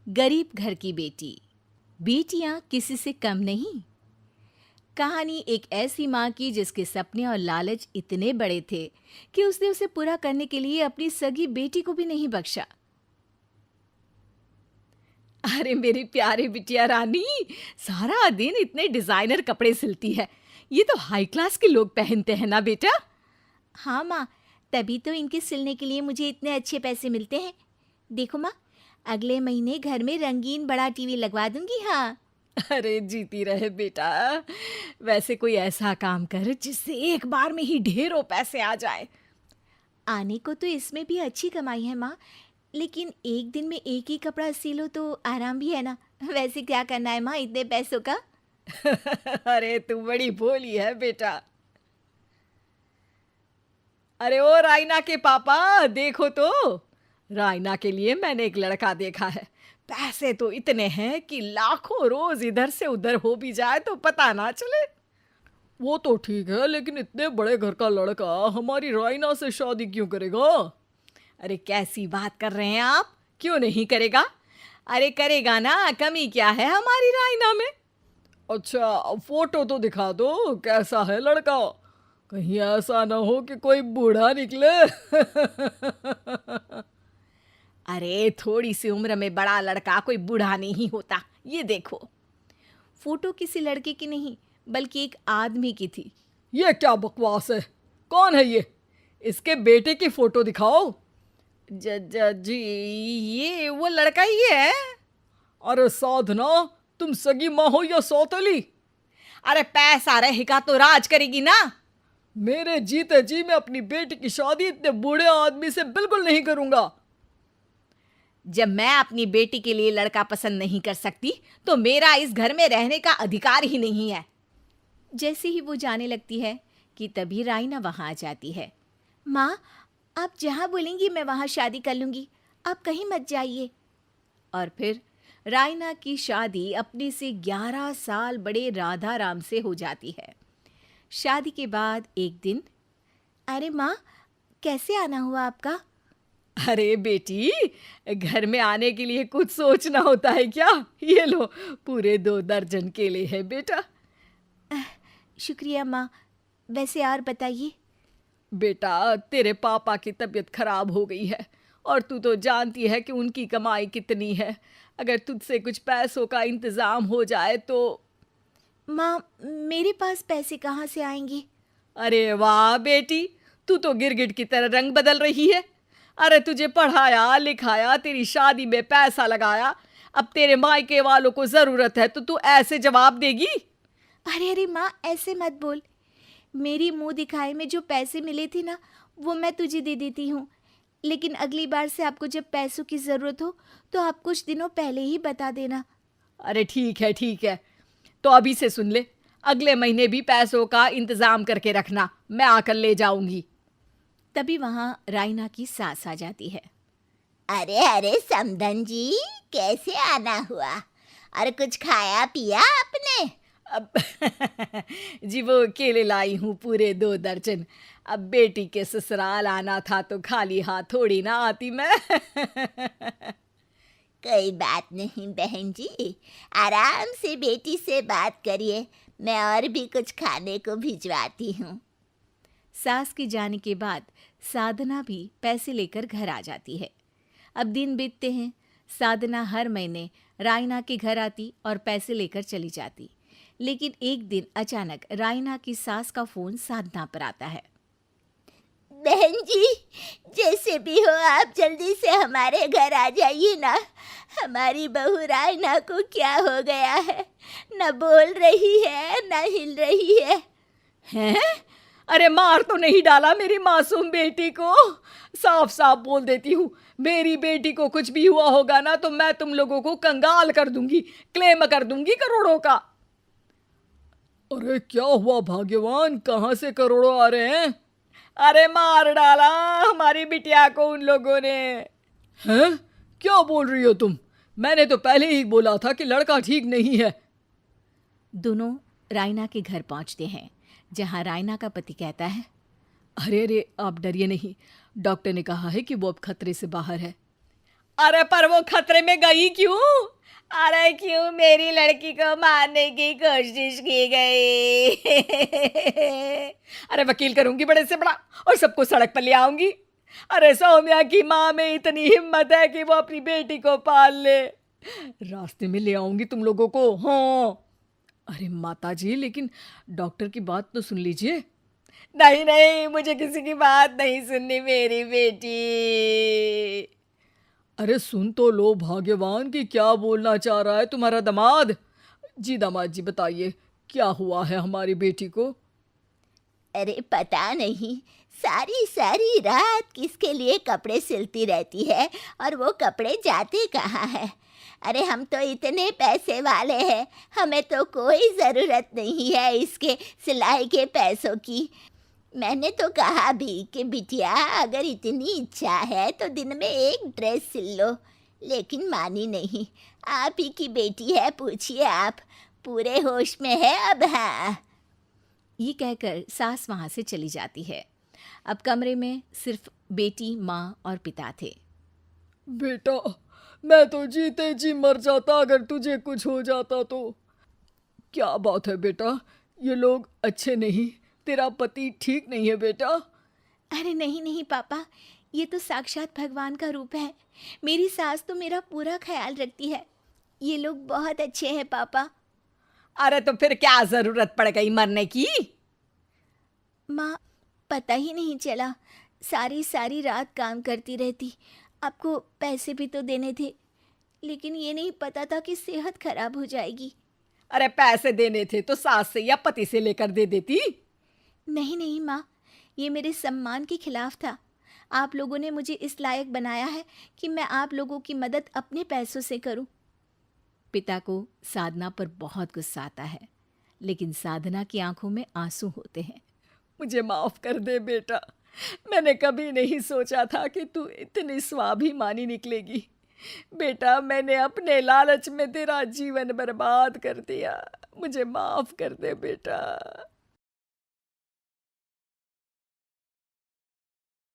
गरीब घर की बेटी, बेटियां किसी से कम नहीं। कहानी एक ऐसी माँ की जिसके सपने और लालच इतने बड़े थे कि उसने उसे पूरा करने के लिए अपनी सगी बेटी को भी नहीं बख्शा। अरे मेरी प्यारी बिटिया रानी, सारा दिन इतने डिजाइनर कपड़े सिलती है। ये तो हाई क्लास के लोग पहनते हैं ना बेटा। हाँ माँ, तभी तो इनके सिलने के लिए मुझे इतने अच्छे पैसे मिलते हैं। देखो माँ, अगले महीने घर में रंगीन बड़ा टीवी लगवा दूंगी। हाँ। अरे जीती रहे बेटा। वैसे कोई ऐसा काम कर जिससे एक बार में ही ढेरों पैसे आ जाए। आने को तो इसमें भी अच्छी कमाई है माँ, लेकिन एक दिन में एक ही कपड़ा सिलो तो आराम भी है ना। वैसे क्या करना है माँ इतने पैसों का? अरे तू बड़ी भोली है बेटा। अरे ओ रायना के पापा, देखो तो। रायना के लिए मैंने एक लड़का देखा है। पैसे तो इतने हैं कि लाखों रोज इधर से उधर हो भी जाए तो पता ना चले। वो तो ठीक है, लेकिन इतने बड़े घर का लड़का हमारी रायना से शादी क्यों करेगा? अरे कैसी बात कर रहे हैं आप? क्यों नहीं करेगा? अरे करेगा ना, कमी क्या है हमारी रायना में? अच्छा, फोटो तो दिखा दो, कैसा है लड़का? कहीं ऐसा ना हो कि कोई बूढ़ा निकले। अरे थोड़ी सी उम्र में बड़ा लड़का कोई बूढ़ा नहीं होता। ये देखो। फोटो किसी लड़के की नहीं, बल्कि एक आदमी की थी। ये क्या बकवास है? कौन है ये? इसके बेटे की फोटो दिखाओ। जी, ये वो लड़का ही है। अरे साधना, तुम सगी माँ हो या सौतेली? अरे पैसा रहेगा तो राज करेगी ना। मेरे जीते जी मैं अपनी बेटी की शादी इतने बूढ़े आदमी से बिल्कुल नहीं करूंगा। जब मैं अपनी बेटी के लिए लड़का पसंद नहीं कर सकती तो मेरा इस घर में रहने का अधिकार ही नहीं है। जैसे ही वो जाने लगती है कि तभी राइना वहां आ जाती है। माँ, आप जहां बोलेंगी मैं वहां शादी कर लूंगी, आप कहीं मत जाइए। और फिर राइना की शादी अपने से 11 साल बड़े राधा राम से हो जाती है। शादी के बाद एक दिन, अरे माँ, कैसे आना हुआ आपका? अरे बेटी, घर में आने के लिए कुछ सोचना होता है क्या? ये लो, पूरे 2 दर्जन केले हैं बेटा। शुक्रिया माँ। वैसे और बताइए। बेटा, तेरे पापा की तबीयत खराब हो गई है और तू तो जानती है कि उनकी कमाई कितनी है। अगर तुझसे कुछ पैसों का इंतजाम हो जाए तो। माँ, मेरे पास पैसे कहाँ से आएंगे? अरे वाह बेटी, तू तो गिरगिट की तरह रंग बदल रही है। अरे तुझे पढ़ाया लिखाया, तेरी शादी में पैसा लगाया, अब तेरे मायके वालों को जरूरत है तो तू ऐसे जवाब देगी? अरे अरे माँ, ऐसे मत बोल। मेरी मुंह दिखाए में जो पैसे मिले थे ना, वो मैं तुझे दे देती हूँ। लेकिन अगली बार से आपको जब पैसों की ज़रूरत हो तो आप कुछ दिनों पहले ही बता देना। अरे ठीक है ठीक है, तो अभी से सुन ले, अगले महीने भी पैसों का इंतजाम करके रखना, मैं आकर ले जाऊंगी। तभी वहां राइना की सास आ जाती है। अरे अरे समधन जी, कैसे आना हुआ? अरे कुछ खाया पिया आपने? अब जी वो केले लाई हूँ पूरे 2 दर्जन। अब बेटी के ससुराल आना था तो खाली हाथ थोड़ी ना आती मैं। कोई बात नहीं बहन जी, आराम से बेटी से बात करिए, मैं और भी कुछ खाने को भिजवाती हूँ। सास के जाने के बाद साधना भी पैसे लेकर घर आ जाती है। अब दिन बीतते हैं। साधना हर महीने रायना के घर आती और पैसे लेकर चली जाती। लेकिन एक दिन अचानक रायना की सास का फोन साधना पर आता है। बहन जी, जैसे भी हो आप जल्दी से हमारे घर आ जाइए ना। हमारी बहू रायना को क्या हो गया है? न बोल रही है न हिल रही है। हैं? अरे मार तो नहीं डाला मेरी मासूम बेटी को? साफ साफ बोल देती हूँ, मेरी बेटी को कुछ भी हुआ होगा ना तो मैं तुम लोगों को कंगाल कर दूंगी, क्लेम कर दूंगी करोड़ों का। अरे क्या हुआ भाग्यवान, कहाँ से करोड़ों आ रहे हैं? अरे मार डाला हमारी बिटिया को उन लोगों ने। हैं? क्या बोल रही हो तुम? मैंने तो पहले ही बोला था कि लड़का ठीक नहीं है। दोनों रायना के घर पहुंचते हैं, जहां रायना का पति कहता है, अरे अरे आप डरिए नहीं, डॉक्टर ने कहा है कि वो अब खतरे से बाहर है। अरे पर वो खतरे में गई क्यों? अरे क्यों मेरी लड़की को मारने की कोशिश की गई? अरे वकील करूंगी बड़े से बड़ा और सबको सड़क पर ले आऊंगी। अरे सौम्या की माँ में इतनी हिम्मत है कि वो अपनी बेटी को पाल ले। रास्ते में ले आऊंगी तुम लोगों को। हाँ। अरे माता जी, लेकिन डॉक्टर की बात तो सुन लीजिए। नहीं नहीं, मुझे किसी की बात नहीं सुननी मेरी बेटी। अरे सुन तो लो भाग्यवान कि क्या बोलना चाह रहा है तुम्हारा दामाद। जी दामाद जी, बताइए क्या हुआ है हमारी बेटी को? अरे पता नहीं, सारी सारी रात किसके लिए कपड़े सिलती रहती है और वो कपड़े जाते कहाँ हैं। अरे हम तो इतने पैसे वाले हैं, हमें तो कोई ज़रूरत नहीं है इसके सिलाई के पैसों की। मैंने तो कहा भी कि बिटिया अगर इतनी इच्छा है तो दिन में एक ड्रेस सिल लो, लेकिन मानी नहीं। आप ही की बेटी है, पूछिए आप, पूरे होश में है अब। हाँ। ये कहकर सास वहाँ से चली जाती है। अब कमरे में सिर्फ बेटी, माँ और पिता थे। बेटा, मैं तो जीते जी मर जाता अगर तुझे कुछ हो जाता तो। क्या बात है बेटा, ये लोग अच्छे नहीं, तेरा पति ठीक नहीं है बेटा? अरे नहीं नहीं पापा, ये तो साक्षात भगवान का रूप है। मेरी सास तो मेरा पूरा ख्याल रखती है। ये लोग बहुत अच्छे हैं पापा। अरे तो फिर क्या जरूरत पड़ गई मरने की? माँ, पता ही नहीं चला, सारी सारी रात काम करती रहती। आपको पैसे भी तो देने थे, लेकिन ये नहीं पता था कि सेहत खराब हो जाएगी। अरे पैसे देने थे तो सास से या पति से लेकर दे देती। नहीं नहीं माँ, ये मेरे सम्मान के खिलाफ था। आप लोगों ने मुझे इस लायक बनाया है कि मैं आप लोगों की मदद अपने पैसों से करूं। पिता को साधना पर बहुत गुस्सा आता है, लेकिन साधना की आंखों में आंसू होते हैं। मुझे माफ कर दे बेटा, मैंने कभी नहीं सोचा था कि तू इतनी स्वाभिमानी निकलेगी। बेटा, मैंने अपने लालच में तेरा जीवन बर्बाद कर दिया, मुझे माफ कर दे बेटा।